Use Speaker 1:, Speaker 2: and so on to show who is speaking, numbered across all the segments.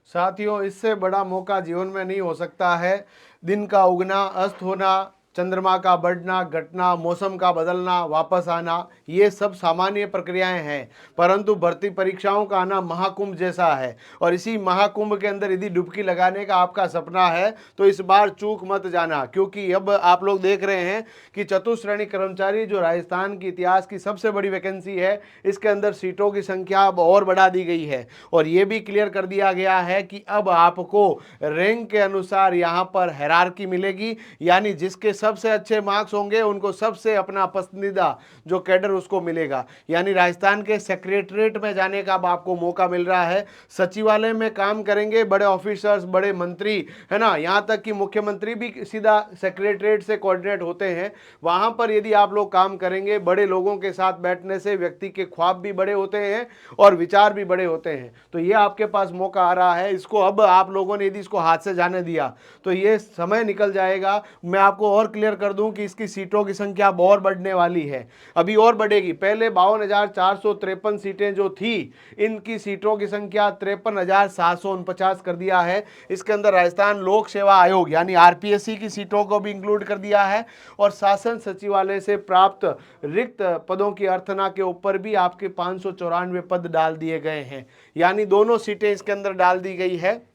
Speaker 1: साथियों, इससे बड़ा मौका जीवन में नहीं हो सकता है। दिन का उगना, अस्त होना, चंद्रमा का बढ़ना घटना, मौसम का बदलना, वापस आना, ये सब सामान्य प्रक्रियाएं हैं। परंतु भर्ती परीक्षाओं का आना महाकुंभ जैसा है। और इसी महाकुंभ के अंदर यदि डुबकी लगाने का आपका सपना है तो इस बार चूक मत जाना, क्योंकि अब आप लोग देख रहे हैं कि चतुश्रेणी कर्मचारी जो राजस्थान की इतिहास की सबसे बड़ी वैकेंसी है, इसके अंदर सीटों की संख्या अब और बढ़ा दी गई है। और ये भी क्लियर कर दिया गया है कि अब आपको रैंक के अनुसार यहाँ पर हायरार्की मिलेगी, यानी जिसके सबसे अच्छे मार्क्स होंगे उनको सबसे अपना पसंदीदा जो कैडर उसको मिलेगा। यानी राजस्थान के सेक्रेटरीट में जाने का अब आपको मौका मिल रहा है। सचिवालय में काम करेंगे बड़े ऑफिसर्स, बड़े मंत्री, है ना, यहाँ तक कि मुख्यमंत्री भी सीधा सेक्रेटरीट से कोऑर्डिनेट होते हैं। वहां पर यदि आप लोग काम करेंगे, बड़े लोगों के साथ बैठने से व्यक्ति के ख्वाब भी बड़े होते हैं और विचार भी बड़े होते हैं। तो ये आपके पास मौका आ रहा है। इसको अब आप लोगों ने यदि इसको हाथ से जाने दिया तो ये समय निकल जाएगा। मैं आपको और क्लियर कर दूं कि इसकी सीटों की संख्या अब और बढ़ने वाली है, अभी और बढ़ेगी। पहले 52,453 सीटें जो थी, इनकी सीटों की संख्या 53,749 कर दिया है। इसके अंदर राजस्थान लोक सेवा आयोग यानी आरपीएससी की सीटों को भी इंक्लूड कर दिया है। और शासन सचिवालय से प्राप्त रिक्त पदों की अर्थना के ऊपर भी आपके 594 पद डाल दिए गए हैं, यानी दोनों सीटें इसके अंदर डाल दी गई है।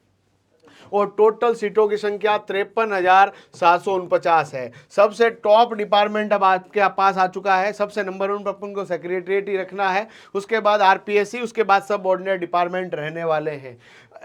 Speaker 1: और टोटल सीटों की संख्या 53,749 है। सबसे टॉप डिपार्टमेंट अब आपके पास आ चुका है। सबसे नंबर 1 पर अपन को सेक्रेटरीट ही रखना है, उसके बाद आरपीएससी, उसके बाद सब ऑर्डिनरी डिपार्टमेंट रहने वाले हैं।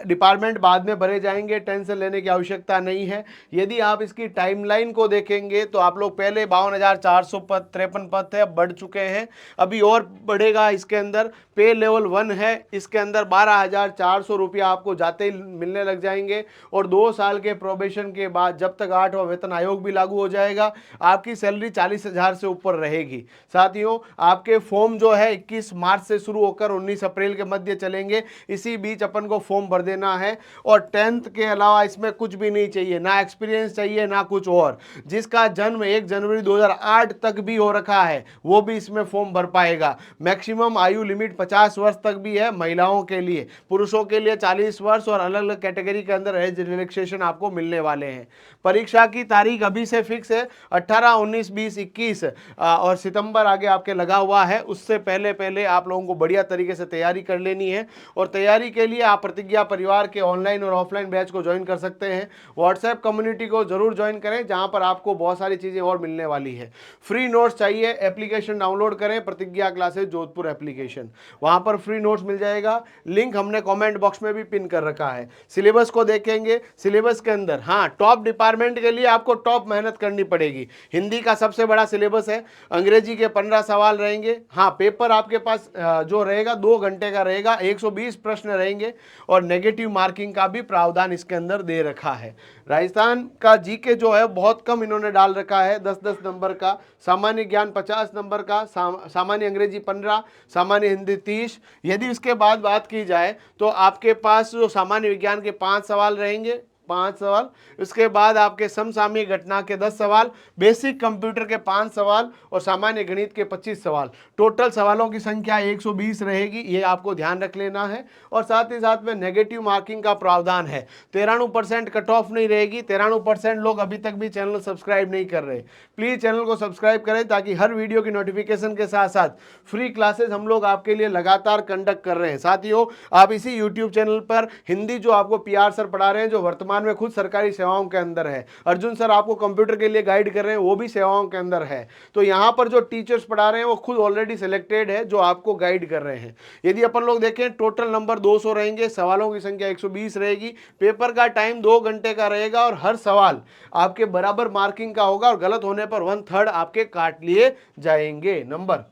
Speaker 1: डिपार्टमेंट बाद में भरे जाएंगे, टेंशन लेने की आवश्यकता नहीं है। यदि आप इसकी टाइमलाइन को देखेंगे तो आप लोग पहले 52,453 पद थे, अब बढ़ चुके हैं, अभी और बढ़ेगा। इसके अंदर पे लेवल 1 है, इसके अंदर 12,400 रुपया आपको जाते ही मिलने लग जाएंगे। और 2 साल के प्रोबेशन के बाद जब तक 8वां वेतन आयोग भी लागू हो जाएगा, आपकी सैलरी 40,000 से ऊपर रहेगी। साथियों, आपके फॉर्म जो है 21 मार्च से शुरू होकर 19 अप्रैल के मध्य चलेंगे। इसी बीच अपन को फॉर्म भर देना है। और 10th के अलावा इसमें कुछ भी नहीं चाहिए, ना एक्सपीरियंस चाहिए ना कुछ और। जिसका जन्म 1 जनवरी 2008 तक भी हो रखा है वो भी इसमें फॉर्म भर पाएगा। मैक्सिमम आयु लिमिट 50 वर्ष तक भी है महिलाओं के लिए, पुरुषों के लिए 40 वर्ष और अलग अलग कैटेगरी के अंदर एज रिलैक्सेशन आपको मिलने वाले हैं। परीक्षा की तारीख अभी से फिक्स है, 18, 19, 20, 21 और सितंबर आगे आपके लगा हुआ है। उससे पहले पहले आप लोगों को बढ़िया तरीके से तैयारी कर लेनी है। और तैयारी के लिए आप प्रतिज्ञा परिवार के ऑनलाइन और ऑफलाइन बैच को ज्वाइन कर सकते हैं। व्हाट्सएप कम्युनिटी को जरूर ज्वाइन करें, जहां पर आपको बहुत सारी चीजें और मिलने वाली है। फ्री नोट्स चाहिए, एप्लीकेशन डाउनलोड करें, प्रतिज्ञा क्लासेस जोधपुर एप्लीकेशन, वहां पर फ्री नोट्स मिल जाएगा। लिंक हमने कमेंट बॉक्स में भी पिन कर रखा है। सिलेबस को देखेंगे, सिलेबस के अंदर हाँ, टॉप डिपार्टमेंट के लिए आपको टॉप मेहनत करनी पड़ेगी। हिंदी का सबसे बड़ा सिलेबस है, अंग्रेजी के 15 सवाल रहेंगे। हाँ, पेपर आपके पास जो रहेगा 2 घंटे का रहेगा, 120 प्रश्न रहेंगे और नेगेटिव मार्किंग का भी प्रावधान इसके अंदर दे रखा है। राजस्थान का जीके जो है बहुत कम इन्होंने डाल रखा है, 10-10 नंबर का। सामान्य ज्ञान 50 नंबर का, सामान्य अंग्रेजी 15, सामान्य हिंदी 30। यदि इसके बाद बात की जाए तो आपके पास जो सामान्य विज्ञान के 5 सवाल रहेंगे, 5 सवाल, उसके बाद आपके समसामयिक घटना के 10 सवाल, बेसिक कंप्यूटर के 5 सवाल और सामान्य गणित के 25 सवाल। टोटल सवालों की संख्या 120 रहेगी, ये आपको ध्यान रख लेना है। और साथ ही साथ में नेगेटिव मार्किंग का प्रावधान है। 93% कट ऑफ नहीं रहेगी। 93% लोग अभी तक भी चैनल सब्सक्राइब नहीं कर रहे। प्लीज चैनल को सब्सक्राइब करें ताकि हर वीडियो की नोटिफिकेशन के साथ साथ फ्री क्लासेस हम लोग आपके लिए लगातार कंडक्ट कर रहे हैं। साथियों, आप इसी यूट्यूब चैनल पर हिंदी जो आपको पीआर सर पढ़ा रहे हैं, जो वर्तमान में खुद सरकारी सेवाओं के अंदर है, अर्जुन सर आपको कंप्यूटर के लिए गाइड कर रहे हैं, वो भी सेवाओं के अंदर है। तो यहाँ पर जो टीचर्स पढ़ा रहे हैं वो खुद ऑलरेडी सिलेक्टेड है, जो आपको गाइड कर रहे हैं। यदि अपन लोग देखें, टोटल नंबर 200 रहेंगे, सवालों की संख्या 120 रहेगी, पेपर का टाइम 2 घंटे का रहेगा और हर सवाल आपके बराबर मार्किंग का होगा और गलत होने पर 1/3 आपके काट लिए जाएंगे नंबर।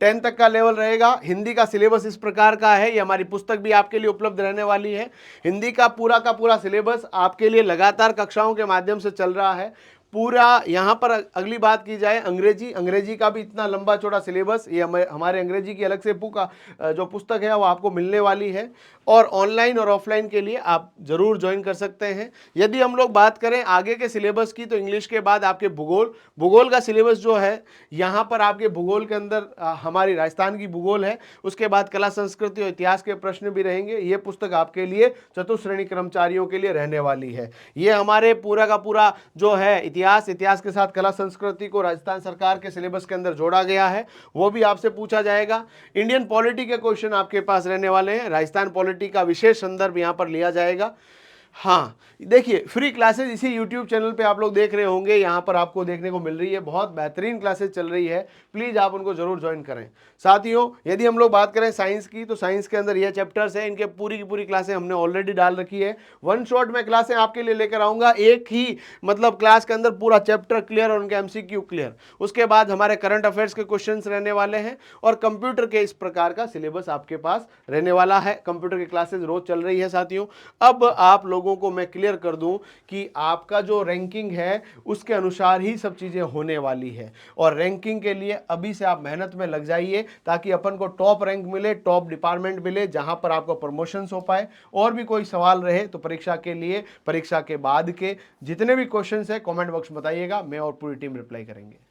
Speaker 1: 10 तक का लेवल रहेगा। हिंदी का सिलेबस इस प्रकार का है, ये हमारी पुस्तक भी आपके लिए उपलब्ध रहने वाली है। हिंदी का पूरा सिलेबस आपके लिए लगातार कक्षाओं के माध्यम से चल रहा है पूरा। यहाँ पर अगली बात की जाए, अंग्रेजी का भी इतना लंबा चौड़ा सिलेबस, ये हमारे अंग्रेजी की अलग से जो पुस्तक है वो आपको मिलने वाली है। और ऑनलाइन और ऑफलाइन के लिए आप जरूर ज्वाइन कर सकते हैं। यदि हम लोग बात करें आगे के सिलेबस की, तो इंग्लिश के बाद आपके भूगोल का सिलेबस जो है, यहाँ पर आपके भूगोल के अंदर हमारी राजस्थान की भूगोल है, उसके बाद कला संस्कृति और इतिहास के प्रश्न भी रहेंगे। ये पुस्तक आपके लिए चतुर्थ श्रेणी कर्मचारियों के लिए रहने वाली है। ये हमारे पूरा का पूरा जो है इतिहास के साथ कला संस्कृति को राजस्थान सरकार के सिलेबस के अंदर जोड़ा गया है, वो भी आपसे पूछा जाएगा। इंडियन पॉलिटी के क्वेश्चन आपके पास रहने वाले हैं, राजस्थान पॉलिटी का विशेष संदर्भ यहाँ पर लिया जाएगा। हाँ, देखिए फ्री क्लासेस इसी YouTube चैनल पे आप लोग देख रहे होंगे, यहाँ पर आपको देखने को मिल रही है, बहुत बेहतरीन क्लासेस चल रही है, प्लीज़ आप उनको जरूर ज्वाइन करें। साथियों, यदि हम लोग बात करें साइंस की, तो साइंस के अंदर ये चैप्टर्स हैं, इनके पूरी की पूरी क्लासें हमने ऑलरेडी डाल रखी है। वन शॉट में क्लासें आपके लिए लेकर आऊँगा, एक ही मतलब क्लास के अंदर पूरा चैप्टर क्लियर और उनके MCQ क्लियर। उसके बाद हमारे करंट अफेयर्स के क्वेश्चन रहने वाले हैं और कंप्यूटर के इस प्रकार का सिलेबस आपके पास रहने वाला है। कंप्यूटर की क्लासेज रोज चल रही है साथियों। अब आप लोगों को मैं क्लियर कर दूं कि आपका जो रैंकिंग है उसके अनुसार ही सब चीजें होने वाली है, और रैंकिंग के लिए अभी से आप मेहनत में लग जाइए ताकि अपन को टॉप रैंक मिले, टॉप डिपार्टमेंट मिले, जहां पर आपको प्रमोशन हो पाए। और भी कोई सवाल रहे तो परीक्षा के लिए, परीक्षा के बाद के जितने भी क्वेश्चंस है कमेंट बॉक्स में बताइएगा, मैं और पूरी टीम रिप्लाई करेंगे।